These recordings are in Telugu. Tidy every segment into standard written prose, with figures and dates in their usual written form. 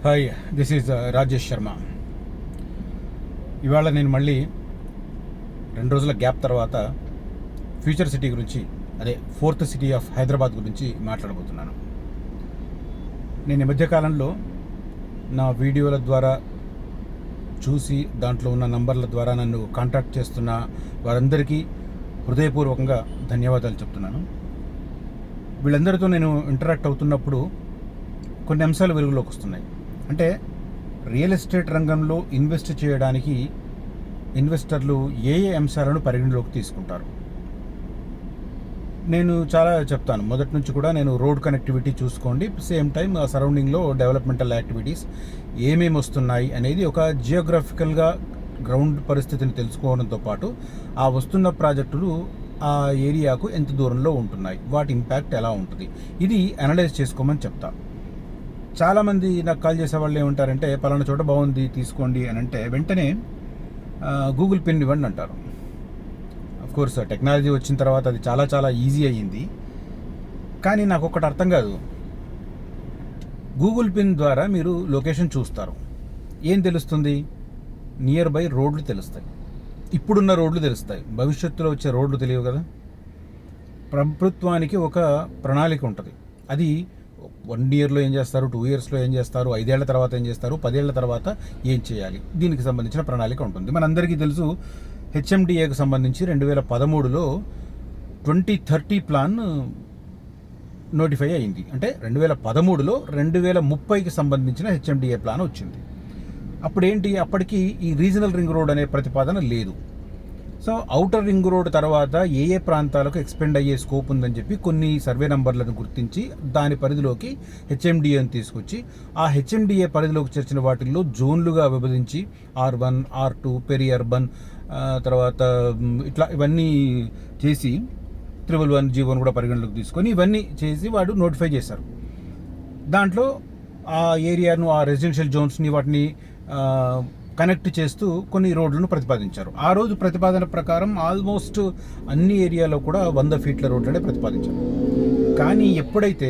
Hi, this is Rajesh Sharma. ఇవాళ నేను మళ్ళీ 2 రోజుల గ్యాప్ తర్వాత ఫ్యూచర్ సిటీ గురించి, అదే ఫోర్త్ సిటీ ఆఫ్ హైదరాబాద్ గురించి మాట్లాడబోతున్నాను. నేను ఈ మధ్యకాలంలో నా వీడియోల ద్వారా చూసి దాంట్లో ఉన్న నంబర్ల ద్వారా నన్ను కాంటాక్ట్ చేస్తున్న వారందరికీ హృదయపూర్వకంగా ధన్యవాదాలు చెప్తున్నాను. వీళ్ళందరితో నేను ఇంటరాక్ట్ అవుతున్నప్పుడు కొన్ని అంశాలు వెలుగులోకి వస్తున్నాయి. అంటే రియల్ ఎస్టేట్ రంగంలో ఇన్వెస్ట్ చేయడానికి ఇన్వెస్టర్లు ఏ అంశాలను పరిగణలోకి తీసుకుంటారు. నేను చాలా చెప్తాను, మొదటి నుంచి కూడా నేను రోడ్ కనెక్టివిటీ చూసుకోండి, సేమ్ టైం ఆ సరౌండింగ్లో డెవలప్మెంటల్ యాక్టివిటీస్ ఏమేమి వస్తున్నాయి అనేది ఒక జియోగ్రఫికల్గా గ్రౌండ్ పరిస్థితిని తెలుసుకోవడంతో పాటు ఆ వస్తున్న ప్రాజెక్టులు ఆ ఏరియాకు ఎంత దూరంలో ఉంటున్నాయి, వాటి ఇంపాక్ట్ ఎలా ఉంటుంది, ఇది అనలైజ్ చేసుకోమని చెప్తా. చాలామంది నాకు కాల్ చేసే వాళ్ళు ఏమంటారంటే, పలానా చోట బాగుంది తీసుకోండి అని అంటే వెంటనే గూగుల్ పిన్ ఇవ్వండి అంటారు. కోర్స్ టెక్నాలజీ వచ్చిన తర్వాత అది చాలా చాలా ఈజీ అయ్యింది. కానీ నాకు ఒకటి అర్థం కాదు, గూగుల్ పిన్ ద్వారా మీరు లొకేషన్ చూస్తారు, ఏం తెలుస్తుంది? నియర్ బై రోడ్లు తెలుస్తాయి, ఇప్పుడున్న రోడ్లు తెలుస్తాయి, భవిష్యత్తులో వచ్చే రోడ్లు తెలియవు కదా. ప్రభుత్వానికి ఒక ప్రణాళిక ఉంటుంది. అది 1 yearలో ఏం చేస్తారు, 2 yearsలో ఏం చేస్తారు, 5 ఏళ్ల తర్వాత ఏం చేస్తారు, 10 ఏళ్ల తర్వాత ఏం చేయాలి, దీనికి సంబంధించిన ప్రణాళిక ఉంటుంది. మనందరికీ తెలుసు, హెచ్ఎండిఏకి సంబంధించి 2013లో 2030 ప్లాన్ నోటిఫై అయింది. అంటే 2013లో 2030కి సంబంధించిన హెచ్ఎండిఏ ప్లాన్ వచ్చింది. అప్పుడేంటి, అప్పటికి ఈ రీజనల్ రింగ్ రోడ్ అనే ప్రతిపాదన లేదు. సో ఔటర్ రింగ్ రోడ్ తర్వాత ఏ ప్రాంతాలకు ఎక్స్పెండ్ అయ్యే స్కోప్ ఉందని చెప్పి కొన్ని సర్వే నంబర్లను గుర్తించి దాని పరిధిలోకి హెచ్ఎండిఏని తీసుకొచ్చి ఆ హెచ్ఎండిఏ పరిధిలోకి చేర్చిన వాటిల్లో జోన్లుగా విభజించి R1, R2, పెరి అర్బన్, తర్వాత ఇట్లా ఇవన్నీ చేసి 111 G1 కూడా పరిగణలోకి తీసుకొని ఇవన్నీ చేసి వాడు నోటిఫై చేశారు. దాంట్లో ఆ ఏరియాను, ఆ రెసిడెన్షియల్ జోన్స్ని, వాటిని కనెక్ట్ చేస్తూ కొన్ని రోడ్లను ప్రతిపాదించారు. ఆ రోజు ప్రతిపాదన ప్రకారం ఆల్మోస్ట్ అన్ని ఏరియాలో కూడా 100 feet రోడ్లనే ప్రతిపాదించారు. కానీ ఎప్పుడైతే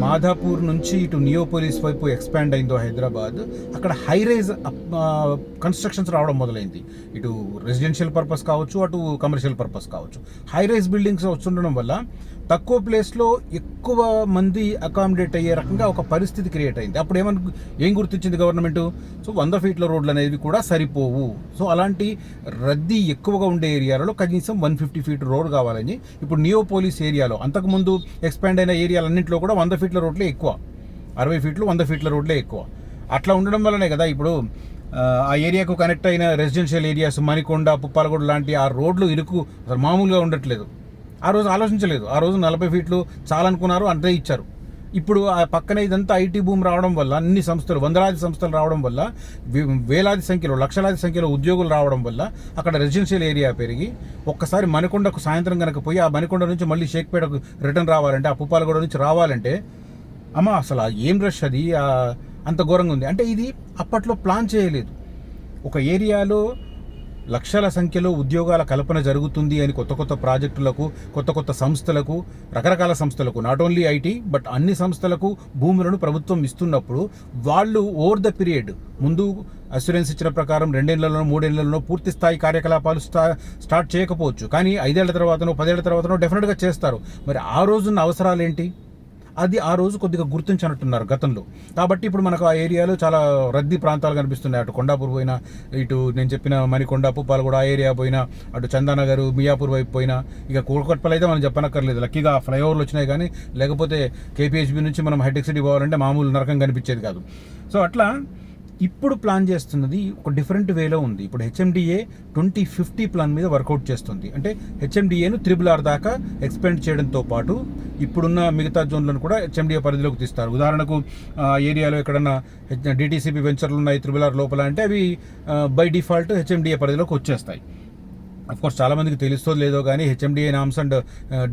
మాధాపూర్ నుంచి ఇటు నియోపోలిస్ వైపు ఎక్స్పాండ్ అయిందో హైదరాబాద్, అక్కడ హైరైజ్ కన్స్ట్రక్షన్స్ రావడం మొదలైంది. ఇటు రెసిడెన్షియల్ పర్పస్ కావచ్చు, అటు కమర్షియల్ పర్పస్ కావచ్చు. హైరైజ్ బిల్డింగ్స్ వస్తుండడం వల్ల తక్కువ ప్లేస్లో ఎక్కువ మంది అకామిడేట్ అయ్యే రకంగా ఒక పరిస్థితి క్రియేట్ అయింది. అప్పుడు ఏం గుర్తించింది గవర్నమెంట్? సో 100 feet రోడ్లు అనేవి కూడా సరిపోవు. సో అలాంటి రద్దీ ఎక్కువగా ఉండే ఏరియాలలో కనీసం 150 feet రోడ్ కావాలని ఇప్పుడు నియోపోలిస్ ఏరియాలో, అంతకుముందు ఎక్స్పాండ్ అయిన ఏరియాలన్నింటిలో కూడా 100 feet రోడ్లే ఎక్కువ, 60 feet 100 feet రోడ్లే ఎక్కువ. అట్లా ఉండడం వల్లనే కదా ఇప్పుడు ఆ ఏరియాకు కనెక్ట్ అయిన రెసిడెన్షియల్ ఏరియాస్ మణికొండ, పుప్పాలగూడ లాంటి ఆ రోడ్లు ఇరుకు అసలు మామూలుగా ఉండట్లేదు. ఆ రోజు ఆలోచించలేదు, ఆ రోజు 40 feet చాలనుకున్నారు, అంతే ఇచ్చారు. ఇప్పుడు ఆ పక్కన ఇదంతా ఐటీ భూమి రావడం వల్ల, అన్ని సంస్థలు, వందలాది సంస్థలు రావడం వల్ల, వేలాది సంఖ్యలో, లక్షలాది సంఖ్యలో ఉద్యోగులు రావడం వల్ల అక్కడ రెసిడెన్షియల్ ఏరియా పెరిగి, ఒక్కసారి మణికొండకు సాయంత్రం కనుక పోయి ఆ మణికొండ నుంచి మళ్ళీ షేక్పేటకు రిటర్న్ రావాలంటే, ఆ పుప్పాలగూడ నుంచి రావాలంటే అసలు ఏం రష్, అది అంత ఘోరంగా ఉంది. అంటే ఇది అప్పట్లో ప్లాన్ చేయలేదు. ఒక ఏరియాలో లక్షల సంఖ్యలో ఉద్యోగాల కల్పన జరుగుతుంది అని కొత్త ప్రాజెక్టులకు, కొత్త సంస్థలకు, రకరకాల సంస్థలకు, నాట్ ఓన్లీ ఐటీ బట్ అన్ని సంస్థలకు భూములను ప్రభుత్వం ఇస్తున్నప్పుడు వాళ్ళు ఓవర్ ద పీరియడ్ ముందు అస్యూరెన్స్ ఇచ్చిన ప్రకారం 2 ఏళ్లలోనో 3 ఏళ్లలోనో పూర్తి స్థాయి కార్యకలాపాలు స్టార్ట్ చేయకపోవచ్చు. కానీ 5 ఏళ్ల తర్వాతనో 10 ఏళ్ల తర్వాతనో డెఫినెట్గా చేస్తారు. మరి ఆ రోజున్న అవసరాలు ఏంటి? అది ఆ రోజు కొద్దిగా గుర్తించినట్టున్నారు గతంలో. కాబట్టి ఇప్పుడు మనకు ఆ ఏరియాలో చాలా రద్దీ ప్రాంతాలు కనిపిస్తున్నాయి. అటు కొండాపూర్ పోయినా, ఇటు నేను చెప్పిన మణికొండ, పుప్పాలగూడ ఆ ఏరియా పోయినా, అటు చందానగర్, మియాపూర్ వైపు పోయినా, ఇక కోల్కట్పల్లి అయితే మనం చెప్పనక్కర్లేదు. లక్కీగా ఫ్లైఓవర్లు వచ్చినాయి, కానీ లేకపోతే కేపీహెచ్బీ నుంచి మనం హైటెక్ సిటీ పోవాలంటే మామూలు నరకం కనిపించేది కాదు. సో అట్లా ఇప్పుడు ప్లాన్ చేస్తున్నది ఒక డిఫరెంట్ వేలో ఉంది. ఇప్పుడు హెచ్ఎండిఏ 2050 ప్లాన్ మీద వర్కౌట్ చేస్తుంది. అంటే హెచ్ఎండిఏను 3R దాకా ఎక్స్పెండ్ చేయడంతో పాటు ఇప్పుడున్న మిగతా జోన్లను కూడా హెచ్ఎండిఏ పరిధిలోకి తీస్తారు. ఉదాహరణకు ఏరియాలో ఎక్కడన్నా డిటీసీపీ వెంచర్లు ఉన్నాయి 3R లోపల అంటే అవి బై డిఫాల్ట్ హెచ్ఎండిఏ పరిధిలోకి వచ్చేస్తాయి. అఫ్కోర్స్ చాలామందికి తెలుస్తో లేదో కానీ HMDA norms and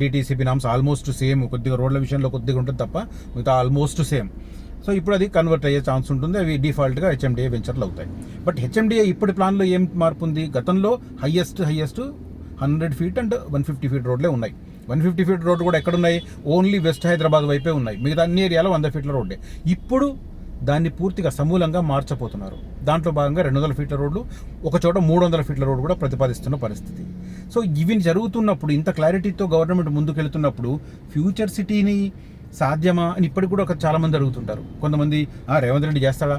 DTCP norms almost same. కొద్దిగా రోడ్ల విషయంలో కొద్దిగా ఉంటుంది తప్ప మిగతా ఆల్మోస్ట్ సేమ్. సో ఇప్పుడు అది కన్వర్ట్ అయ్యే ఛాన్స్ ఉంటుంది. అవి డిఫాల్ట్గా హెచ్ఎండిఏ వెంచర్లు అవుతాయి. బట్ హెచ్ఎండిఏ ఇప్పటి ప్లాన్లో ఏం మార్పు ఉంది? గతంలో హైయెస్ట్ 100 feet అండ్ 150 feet రోడ్లే ఉన్నాయి. 150 feet రోడ్డు కూడా ఎక్కడున్నాయి? ఓన్లీ వెస్ట్ హైదరాబాద్ వైపే ఉన్నాయి. మిగతా అన్ని ఏరియాలో 100 feet రోడ్డే. ఇప్పుడు దాన్ని పూర్తిగా సమూలంగా మార్చబోతున్నారు. దాంట్లో భాగంగా 200 ఫీట్ల రోడ్లు, ఒక చోట 300 ఫీట్ల రోడ్డు కూడా ప్రతిపాదిస్తున్న పరిస్థితి. సో ఇవి జరుగుతున్నప్పుడు, ఇంత క్లారిటీతో గవర్నమెంట్ ముందుకెళ్తున్నప్పుడు ఫ్యూచర్ సిటీని సాధ్యమా అని ఇప్పటికి కూడా చాలామంది అడుగుతుంటారు. కొంతమంది రేవంత్ రెడ్డి చేస్తాడా,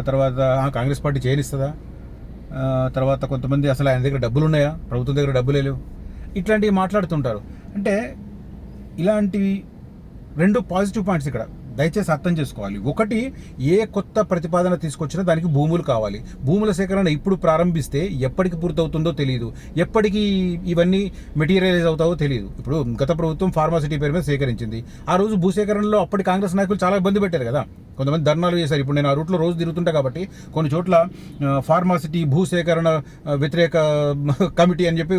తర్వాత కాంగ్రెస్ పార్టీ చేయనిస్తుందా, తర్వాత కొంతమంది అసలు ఆయన దగ్గర డబ్బులు ఉన్నాయా, ప్రభుత్వం దగ్గర డబ్బులే లేవు, ఇట్లాంటివి మాట్లాడుతుంటారు. అంటే ఇలాంటివి 2 పాజిటివ్ పాయింట్స్ ఇక్కడ దయచేసి అర్థం చేసుకోవాలి. ఒకటి, ఏ కొత్త ప్రతిపాదన తీసుకొచ్చినా దానికి భూములు కావాలి. భూముల సేకరణ ఇప్పుడు ప్రారంభిస్తే ఎప్పటికి పూర్తవుతుందో తెలియదు, ఎప్పటికీ ఇవన్నీ మెటీరియలైజ్ అవుతావో తెలియదు. ఇప్పుడు గత ప్రభుత్వం ఫార్మాసిటీ పేరు మీద సేకరించింది. ఆ రోజు భూసేకరణలో అప్పటి కాంగ్రెస్ నాయకులు చాలా ఇబ్బంది పెట్టారు కదా, కొంతమంది ధర్నాలు చేశారు. ఇప్పుడు నేను ఆ రూట్లో రోజు తిరుగుతుంటా కాబట్టి కొన్ని చోట్ల ఫార్మాసిటీ భూసేకరణ వ్యతిరేక కమిటీ అని చెప్పి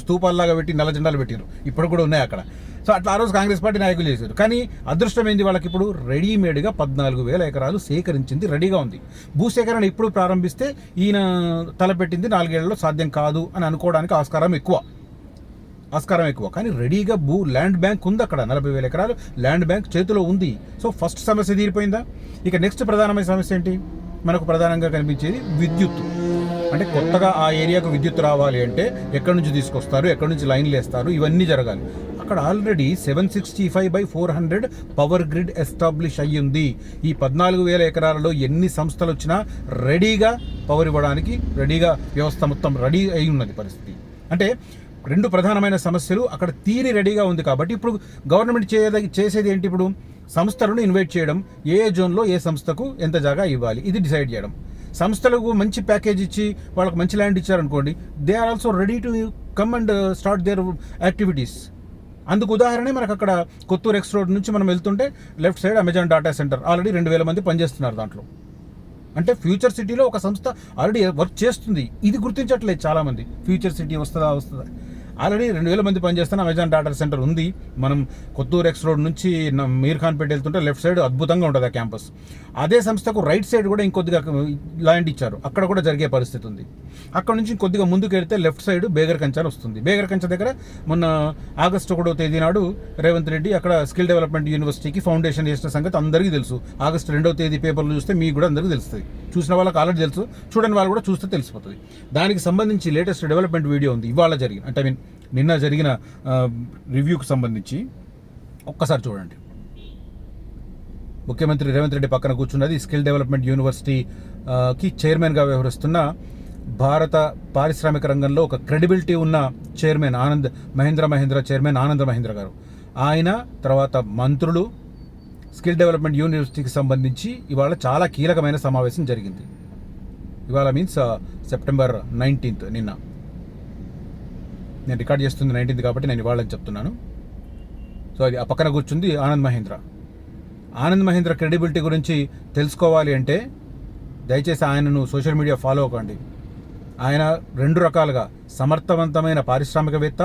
స్తూపాల్లాగా పెట్టి నల్ల జెండాలు పెట్టారు, ఇప్పుడు కూడా ఉన్నాయి అక్కడ. సో అట్లా ఆ రోజు కాంగ్రెస్ పార్టీ నాయకులు చేశారు. కానీ అదృష్టం ఏంది, వాళ్ళకి ఇప్పుడు రెడీమేడ్గా 14,000 ఎకరాలు సేకరించింది, రెడీగా ఉంది. భూసేకరణ ఇప్పుడు ప్రారంభిస్తే ఈయన తలపెట్టింది 4 ఏళ్లలో సాధ్యం కాదు అని అనుకోవడానికి ఆస్కారం ఎక్కువ. కానీ రెడీగా ల్యాండ్ బ్యాంక్ ఉంది అక్కడ. 40,000 ఎకరాలు ల్యాండ్ బ్యాంక్ చేతిలో ఉంది. సో ఫస్ట్ సమస్య తీరిపోయిందా. ఇక నెక్స్ట్ ప్రధానమైన సమస్య ఏంటి, మనకు ప్రధానంగా కనిపించేది విద్యుత్. అంటే కొత్తగా ఆ ఏరియాకు విద్యుత్ రావాలి అంటే ఎక్కడి నుంచి తీసుకొస్తారు, ఎక్కడి నుంచి లైన్లు వేస్తారు, ఇవన్నీ జరగాలి. అక్కడ ఆల్రెడీ 765/400 పవర్ గ్రిడ్ ఎస్టాబ్లిష్ అయ్యింది. ఈ 14,000 ఎకరాలలో ఎన్ని సంస్థలు వచ్చినా రెడీగా పవర్ ఇవ్వడానికి రెడీగా వ్యవస్థ మొత్తం రెడీ అయి ఉన్నది పరిస్థితి. అంటే 2 ప్రధానమైన సమస్యలు అక్కడ తీరి రెడీగా ఉంది. కాబట్టి ఇప్పుడు గవర్నమెంట్ చేసేది ఏంటి, ఇప్పుడు సంస్థలను ఇన్వైట్ చేయడం, ఏ జోన్లో ఏ సంస్థకు ఎంత జాగా ఇవ్వాలి ఇది డిసైడ్ చేయడం. సంస్థలకు మంచి ప్యాకేజ్ ఇచ్చి వాళ్ళకి మంచి ల్యాండ్ ఇచ్చారనుకోండి, they are also ready to come and start their activities. అందుకు ఉదాహరణ మనకు అక్కడ కొత్తూరు ఎక్స్ రోడ్ నుంచి మనం వెళ్తుంటే left side Amazon data centre already 2,000 మంది పనిచేస్తున్నారు దాంట్లో. అంటే ఫ్యూచర్ సిటీలో ఒక సంస్థ ఆల్రెడీ వర్క్ చేస్తుంది. ఇది గుర్తించట్లేదు చాలామంది. ఫ్యూచర్ సిటీ వస్తుందా ఆల్రెడీ 2,000 మంది పనిచేస్తున్న అమెజాన్ డాటా సెంటర్ ఉంది. మనం కొత్తూరు ఎక్స్ రోడ్ నుంచి మీర్ ఖాన్ పేట వెళ్తుంటే లెఫ్ట్ సైడ్ అద్భుతంగా ఉంటుంది ఆ క్యాంపస్. అదే సంస్థకు రైట్ సైడ్ కూడా ఇంకొద్దిగా ల్యాండ్ ఇచ్చారు, అక్కడ కూడా జరిగే పరిస్థితి ఉంది. అక్కడ నుంచి కొద్దిగా ముందుకు వెళ్తే లెఫ్ట్ సైడ్ బేగర్ కంచాలు వస్తుంది. బేగర్ కంచ దగ్గర మొన్న ఆగస్టు 1వ తేదీ నాడు రేవంత్ రెడ్డి అక్కడ స్కిల్ డెవలప్మెంట్ యూనివర్సిటీకి ఫౌండేషన్ చేసిన సంగతి అందరికీ తెలుసు. ఆగస్టు 2వ తేదీ పేపర్లు చూస్తే మీకు కూడా అందరికీ తెలుస్తుంది. చూసిన వాళ్ళకి ఆల్రెడీ తెలుసు, చూడని వాళ్ళు కూడా చూస్తే తెలిసిపోతుంది. దానికి సంబంధించి లేటెస్ట్ డెవలప్మెంట్ వీడియో ఉంది ఇవాళ జరిగిన, అంటే నిన్న జరిగిన రివ్యూకి సంబంధించి ఒక్కసారి చూడండి. ముఖ్యమంత్రి రేవంత్ రెడ్డి పక్కన కూర్చున్నది స్కిల్ డెవలప్మెంట్ యూనివర్సిటీకి చైర్మన్గా వ్యవహరిస్తున్న భారత పారిశ్రామిక రంగంలో ఒక క్రెడిబిలిటీ ఉన్న చైర్మన్ చైర్మన్ ఆనంద్ మహీంద్ర గారు. ఆయన తర్వాత మంత్రులు స్కిల్ డెవలప్మెంట్ యూనివర్సిటీకి సంబంధించి ఇవాళ చాలా కీలకమైన సమావేశం జరిగింది. ఇవాళ మీన్స్ సెప్టెంబర్ 19th నిన్న. నేను రికార్డ్ చేస్తుంది 19th కాబట్టి నేను ఇవాళని చెప్తున్నాను. సో అది ఆ పక్కన కూర్చుంది ఆనంద్ మహీంద్ర క్రెడిబిలిటీ గురించి తెలుసుకోవాలి అంటే దయచేసి ఆయనను సోషల్ మీడియా ఫాలో అవ్వండి. ఆయన 2 రకాలుగా సమర్థవంతమైన పారిశ్రామికవేత్త,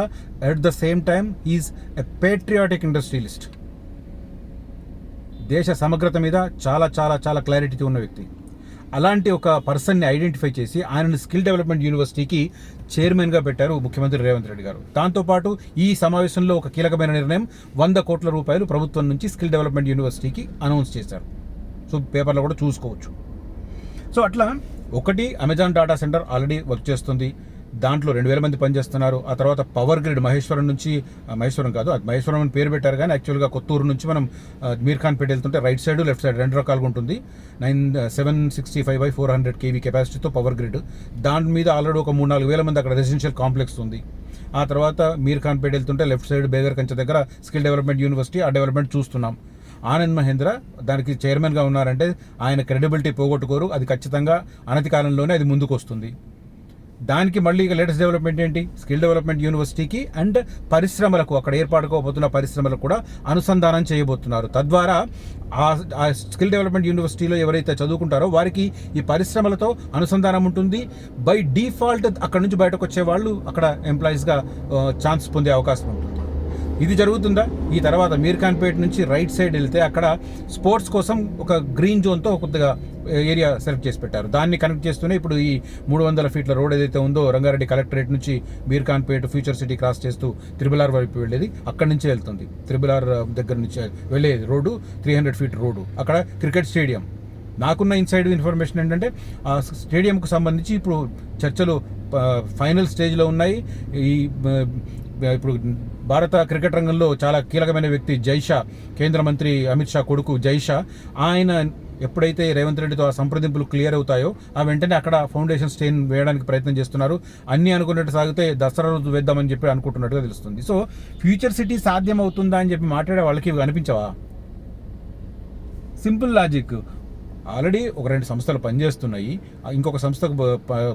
at the same time is a patriotic industrialist. దేశ సమగ్రత మీద చాలా చాలా చాలా క్లారిటీ ఉన్న వ్యక్తి. అలాంటి ఒక పర్సన్ని ఐడెంటిఫై చేసి ఆయనను స్కిల్ డెవలప్మెంట్ యూనివర్సిటీకి చైర్మన్గా పెట్టారు ముఖ్యమంత్రి రేవంత్ రెడ్డి గారు. దాంతోపాటు ఈ సమావేశంలో ఒక కీలకమైన నిర్ణయం, 100 కోట్ల రూపాయలు ప్రభుత్వం నుంచి స్కిల్ డెవలప్మెంట్ యూనివర్సిటీకి అనౌన్స్ చేశారు. సో పేపర్లో కూడా చూసుకోవచ్చు. సో అట్లా ఒకటి, Amazon data centre already work చేస్తుంది, దాంట్లో 2,000 మంది పనిచేస్తున్నారు. ఆ తర్వాత పవర్ గ్రిడ్ మహేశ్వరం అని పేరు పెట్టారు, కానీ యాక్చువల్గా కొత్తూరు నుంచి మనం మీర్ ఖాన్ పేట వెళ్తుంటే రైట్ సైడ్ లెఫ్ట్ సైడ్ 2 రకాలుగా ఉంటుంది. 765/400 kV కెపాసిటీతో పవర్ గ్రిడ్. దాని మీద ఆల్రెడీ ఒక 3-4 వేల మంది అక్కడ రెసిడెన్షియల్ కాంప్లెక్స్ ఉంది. ఆ తర్వాత మీర్ ఖాన్ పేట వెళ్తుంటే లెఫ్ట్ సైడ్ బేగర్ కంచె దగ్గర స్కిల్ డెవలప్మెంట్ యూనివర్సిటీ, ఆ డెవలప్మెంట్ చూస్తున్నాం. ఆనంద్ మహీంద్ర దానికి చైర్మన్గా ఉన్నారంటే ఆయన క్రెడిబిలిటీ పోగొట్టుకోరు, అది ఖచ్చితంగా అనతి కాలంలోనే అది ముందుకు వస్తుంది. దానికి మళ్ళీ ఇక లేటెస్ట్ డెవలప్మెంట్ ఏంటి, స్కిల్ డెవలప్మెంట్ యూనివర్సిటీకి అండ్ పరిశ్రమలకు, అక్కడ ఏర్పాటుకోబోతున్న పరిశ్రమలకు కూడా అనుసంధానం చేయబోతున్నారు. తద్వారా ఆ స్కిల్ డెవలప్మెంట్ యూనివర్సిటీలో ఎవరైతే చదువుకుంటారో వారికి ఈ పరిశ్రమలతో అనుసంధానం ఉంటుంది. బై డిఫాల్ట్ అక్కడ నుంచి బయటకు వచ్చే వాళ్ళు అక్కడ ఎంప్లాయీస్గా ఛాన్స్ పొందే అవకాశం ఉంటుంది. ఇది జరుగుతుందా? ఈ తర్వాత మీర్ఖాన్పేట నుంచి రైట్ సైడ్ వెళ్తే అక్కడ స్పోర్ట్స్ కోసం ఒక గ్రీన్ జోన్తో కొద్దిగా ఏరియా సెలెక్ట్ చేసి పెట్టారు. దాన్ని కనెక్ట్ చేస్తూనే ఇప్పుడు ఈ 300 ఫీట్ల రోడ్ ఏదైతే ఉందో రంగారెడ్డి కలెక్టరేట్ నుంచి మీర్ఖాన్పేట ఫ్యూచర్ సిటీ క్రాస్ చేస్తూ త్రిబుల్-ఆర్ వైపు వెళ్ళేది అక్కడి నుంచే వెళ్తుంది. త్రిబుల్-ఆర్ దగ్గర నుంచి వెళ్ళేది రోడ్డు 300 ఫీట్ రోడ్డు. అక్కడ క్రికెట్ స్టేడియం. నాకున్న ఇన్సైడ్ ఇన్ఫర్మేషన్ ఏంటంటే ఆ స్టేడియంకు సంబంధించి ఇప్పుడు చర్చలు ఫైనల్ స్టేజ్లో ఉన్నాయి. ఈ ఇప్పుడు భారత క్రికెట్ రంగంలో చాలా కీలకమైన వ్యక్తి జైషా, కేంద్ర మంత్రి అమిత్ షా కొడుకు జైషా, ఆయన ఎప్పుడైతే రేవంత్ రెడ్డితో ఆ సంప్రదింపులు క్లియర్ అవుతాయో ఆ వెంటనే అక్కడ ఫౌండేషన్ స్టేన్ వేయడానికి ప్రయత్నం చేస్తున్నారు. అన్నీ అనుకున్నట్టు సాగితే దసరా రోజు వేద్దామని చెప్పి అనుకుంటున్నట్టుగా తెలుస్తుంది. సో ఫ్యూచర్ సిటీ సాధ్యం అవుతుందా అని చెప్పి మాట్లాడే వాళ్ళకి ఇవి అనిపించవా? Simple logic. ఆల్రెడీ ఒక 2 సంస్థలు పనిచేస్తున్నాయి, ఇంకొక సంస్థకు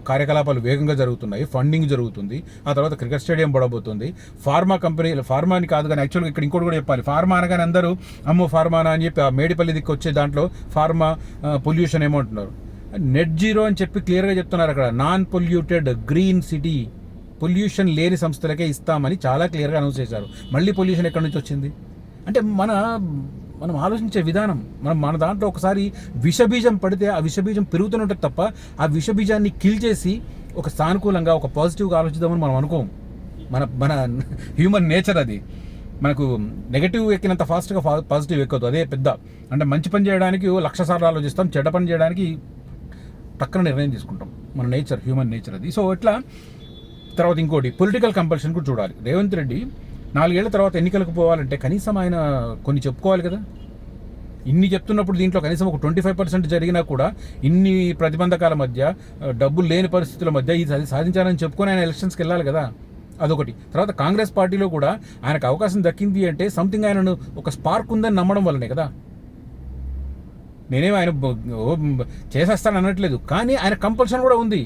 కార్యకలాపాలు వేగంగా జరుగుతున్నాయి, ఫండింగ్ జరుగుతుంది, ఆ తర్వాత క్రికెట్ స్టేడియం పడబోతుంది. ఫార్మా కంపెనీ, ఫార్మాని కాదు కానీ యాక్చువల్గా ఇక్కడ ఇంకోటి కూడా చెప్పాలి. ఫార్మా అనగానే అందరూ అమ్మో ఫార్మానా అని చెప్పి ఆ మేడిపల్లి దిక్కు వచ్చే దాంట్లో ఫార్మా పొల్యూషన్ ఏమో అంటున్నారు. నెట్ జీరో అని చెప్పి క్లియర్గా చెప్తున్నారు అక్కడ. Non polluted green city, pollution లేని సంస్థలకే ఇస్తామని చాలా క్లియర్గా అనౌన్స్ చేశారు. మళ్ళీ పొల్యూషన్ ఎక్కడి నుంచి వచ్చింది అంటే మనం ఆలోచించే విధానం, మన దాంట్లో ఒకసారి విషబీజం పడితే ఆ విషబీజం పెరుగుతూనే ఉంటుంది తప్ప ఆ విషబీజాన్ని కిల్ చేసి ఒక సానుకూలంగా ఒక పాజిటివ్గా ఆలోచిద్దామని మనం అనుకోం. మన హ్యూమన్ నేచర్ అది. మనకు నెగటివ్ ఎక్కినంత ఫాస్ట్గా పాజిటివ్ ఎక్కదు. అదే పెద్ద అంటే మంచి పని చేయడానికి 1,00,000 సార్లు ఆలోచిస్తాం, చెడ్డ పని చేయడానికి పక్కన నిర్ణయం తీసుకుంటాం. మన నేచర్, హ్యూమన్ నేచర్ అది. సో ఇట్లా తర్వాత ఇంకోటి పొలిటికల్ కంపల్షన్ కూడా చూడాలి. రేవంత్ రెడ్డి 4 ఏళ్ల తర్వాత ఎన్నికలకు పోవాలంటే కనీసం ఆయన కొన్ని చెప్పుకోవాలి కదా. ఇన్ని చెప్తున్నప్పుడు దీంట్లో కనీసం ఒక 25% జరిగినా కూడా ఇన్ని ప్రతిబంధకాల మధ్య, డబ్బులు లేని పరిస్థితుల మధ్య ఇది సాధించాలని చెప్పుకొని ఆయన ఎలక్షన్స్కి వెళ్ళాలి కదా. అదొకటి. తర్వాత కాంగ్రెస్ పార్టీలో కూడా ఆయనకు అవకాశం దక్కింది అంటే సంథింగ్ ఆయనను ఒక స్పార్క్ ఉందని నమ్మడం వల్లనే కదా. నేనేం ఆయన చేసేస్తాను అనట్లేదు, కానీ ఆయన కంపల్షన్ కూడా ఉంది.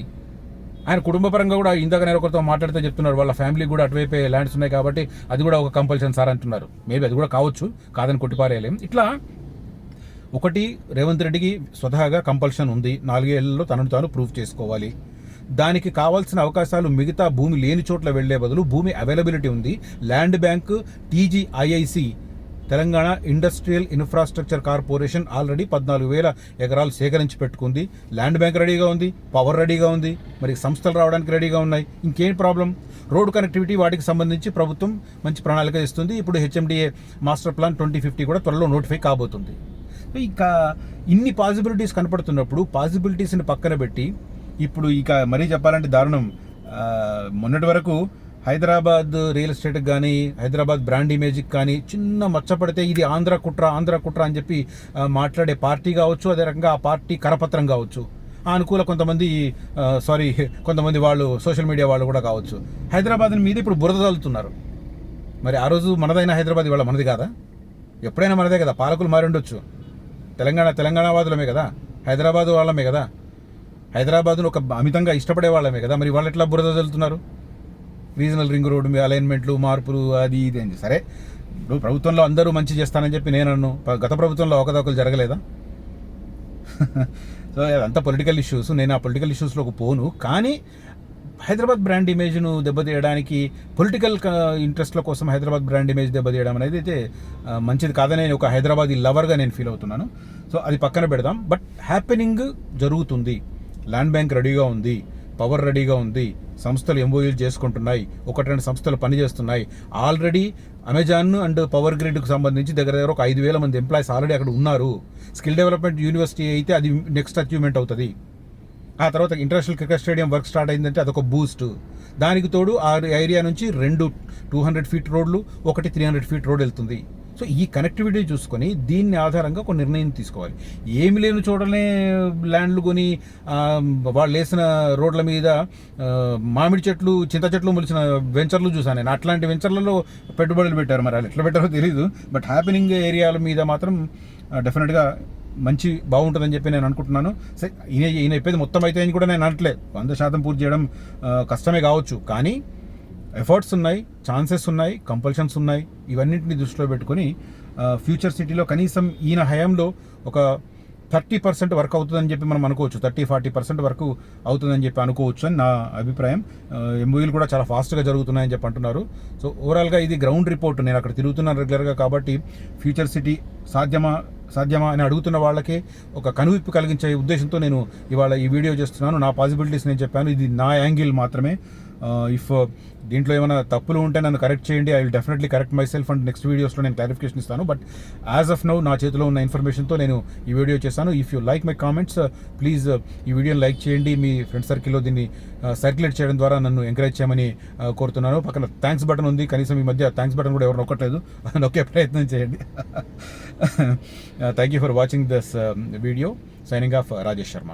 ఆయన కుటుంబపరంగా కూడా ఇందాక నేను ఒకరితో మాట్లాడితే చెప్తున్నారు వాళ్ళ ఫ్యామిలీ కూడా అటువైపే ల్యాండ్స్ ఉన్నాయి కాబట్టి అది కూడా ఒక కంపల్షన్ సార్ అంటున్నారు. మేబీ అది కూడా కావచ్చు, కాదని కొట్టిపారేయలేం. ఇట్లా ఒకటి రేవంత్ రెడ్డికి స్వతహాగా కంపల్షన్ ఉంది. 4 ఏళ్లలో తనను తాను ప్రూవ్ చేసుకోవాలి. దానికి కావాల్సిన అవకాశాలు మిగతా భూమి లేని చోట్ల వెళ్లే బదులు భూమి అవైలబిలిటీ ఉంది. Land bank, TGIIC Telangana industrial infrastructure corporation already 14,000 ఎకరాలు సేకరించి పెట్టుకుంది. ల్యాండ్ బ్యాంక్ రెడీగా ఉంది, పవర్ రెడీగా ఉంది, మరి సంస్థలు రావడానికి రెడీగా ఉన్నాయి. ఇంకేం ప్రాబ్లం? రోడ్ కనెక్టివిటీ వాటికి సంబంధించి ప్రభుత్వం మంచి ప్రణాళిక ఇస్తుంది. ఇప్పుడు HMDA మాస్టర్ ప్లాన్ 2050 కూడా త్వరలో నోటిఫై కాబోతుంది. ఇక ఇన్ని పాసిబిలిటీస్ కనపడుతున్నప్పుడు పాసిబిలిటీస్ని పక్కన పెట్టి ఇప్పుడు ఇక మరీ చెప్పాలంటే దారుణం. మొన్నటి వరకు హైదరాబాద్ రియల్ ఎస్టేట్కి కానీ హైదరాబాద్ బ్రాండ్ ఇమేజ్కి కానీ చిన్న మచ్చపడితే ఇది ఆంధ్ర కుట్ర అని చెప్పి మాట్లాడే పార్టీ కావచ్చు, అదే రకంగా ఆ పార్టీ కరపత్రం కావచ్చు, అనుకూల కొంతమంది వాళ్ళు సోషల్ మీడియా వాళ్ళు కూడా కావచ్చు, హైదరాబాద్ మీద ఇప్పుడు బురద చల్లుతున్నారు. మరి ఆ రోజు మనదైన హైదరాబాద్ ఇవాళ మనది కాదా? ఎప్పుడైనా మనదే కదా. పాలకులు మారి ఉండొచ్చు, తెలంగాణవాదులమే కదా, హైదరాబాద్ వాళ్ళమే కదా, హైదరాబాద్ను ఒక అమితంగా ఇష్టపడే వాళ్ళమే కదా. మరి వాళ్ళు ఎట్లా బురద చల్లుతున్నారు? రీజనల్ రింగ్ రోడ్డు అలైన్మెంట్లు, మార్పులు, అది ఇది అని. సరే, ఇప్పుడు ప్రభుత్వంలో అందరూ మంచి చేస్తానని చెప్పి నేను అన్ను, గత ప్రభుత్వంలో ఒకదొకరు జరగలేదా? సో అదంతా పొలిటికల్ ఇష్యూస్. నేను ఆ పొలిటికల్ ఇష్యూస్లోకి పోను. కానీ హైదరాబాద్ బ్రాండ్ ఇమేజ్ను దెబ్బతీయడానికి, పొలిటికల్ ఇంట్రెస్ట్ల కోసం హైదరాబాద్ బ్రాండ్ ఇమేజ్ దెబ్బతీయడం అనేది అయితే మంచిది కాదని ఒక హైదరాబాదీ లవర్గా నేను ఫీల్ అవుతున్నాను. సో అది పక్కన పెడదాం. బట్ హ్యాపెనింగ్ జరుగుతుంది. ల్యాండ్ బ్యాంక్ రెడీగా ఉంది, పవర్ రెడీగా ఉంది, సంస్థలు MOUలు చేసుకుంటున్నాయి, 1-2 సంస్థలు పనిచేస్తున్నాయి. ఆల్రెడీ అమెజాన్ అండ్ పవర్ గ్రిడ్కు సంబంధించి దగ్గర ఒక 5,000 మంది ఎంప్లాయీస్ ఆల్రెడీ అక్కడ ఉన్నారు. స్కిల్ డెవలప్మెంట్ యూనివర్సిటీ అయితే అది నెక్స్ట్ అచీవ్మెంట్ అవుతుంది. ఆ తర్వాత international cricket stadium work start అయిందంటే అదొక బూస్ట్. దానికి తోడు ఆ ఏరియా నుంచి 2 200 ఫీట్ రోడ్లు, 1 300 ఫీట్ రోడ్ వెళ్తుంది. సో ఈ కనెక్టివిటీ చూసుకొని దీన్ని ఆధారంగా ఒక నిర్ణయం తీసుకోవాలి. ఏమి లేని చోటనే ల్యాండ్లు కొని వాళ్ళు వేసిన రోడ్ల మీద మామిడి చెట్లు, చింత చెట్లు మొలిచిన వెంచర్లు చూసాను నేను. అట్లాంటి వెంచర్లలో పెట్టుబడులు పెట్టారు. మరి వాళ్ళు ఎట్లా పెట్టారో తెలియదు. బట్ హ్యాపెనింగ్ ఏరియాల మీద మాత్రం డెఫినెట్గా మంచి బాగుంటుందని చెప్పి నేను అనుకుంటున్నాను. సరే, ఈయన చెప్పేది మొత్తం అయితే అని కూడా నేను అనట్లేదు. 100% పూర్తి చేయడం కష్టమే కావచ్చు, కానీ ఎఫర్ట్స్ ఉన్నాయి, ఛాన్సెస్ ఉన్నాయి, కంపల్షన్స్ ఉన్నాయి. ఇవన్నింటినీ దృష్టిలో పెట్టుకొని ఫ్యూచర్ సిటీలో కనీసం ఈయన హయాంలో ఒక 30% వర్క్ అవుతుందని చెప్పి మనం అనుకోవచ్చు, 30-40% వరకు అవుతుందని చెప్పి అనుకోవచ్చు అని నా అభిప్రాయం. ఎంఓయూలు కూడా చాలా ఫాస్ట్గా జరుగుతున్నాయని చెప్పి అంటున్నారు. సో ఓవరాల్గా ఇది గ్రౌండ్ రిపోర్ట్. నేను అక్కడ తిరుగుతున్నాను రెగ్యులర్గా, కాబట్టి ఫ్యూచర్ సిటీ సాధ్యమా అని అడుగుతున్న వాళ్ళకి ఒక కనువిప్పు కలిగించే ఉద్దేశంతో నేను ఇవాళ ఈ వీడియో చేస్తున్నాను. నా పాసిబిలిటీస్ నేను చెప్పాను, ఇది నా యాంగిల్ మాత్రమే. ఇఫ్ దీంట్లో ఏమైనా తప్పులు ఉంటే నన్ను కరెక్ట్ చేయండి. I will definitely correct my self and next వీడియోస్లో నేను క్లారిఫికేషన్ ఇస్తాను. బట్ యాజ్ ఆఫ్ నౌ నా చేతిలో ఉన్న ఇన్ఫర్మేషన్తో నేను ఈ వీడియో చేశాను. If you like my comments, please ఈ వీడియోని లైక్ చేయండి. మీ ఫ్రెండ్ సర్కిల్లో దీన్ని సర్క్యులేట్ చేయడం ద్వారా నన్ను ఎంకరేజ్ చేయమని కోరుతున్నాను. పక్కన థ్యాంక్స్ బటన్ ఉంది, కనీసం ఈ మధ్య థ్యాంక్స్ బటన్ కూడా ఎవరు నొక్కట్లేదు, నొక్కే ప్రయత్నం చేయండి. Thank you for watching this video. Signing off Rajesh Sharma.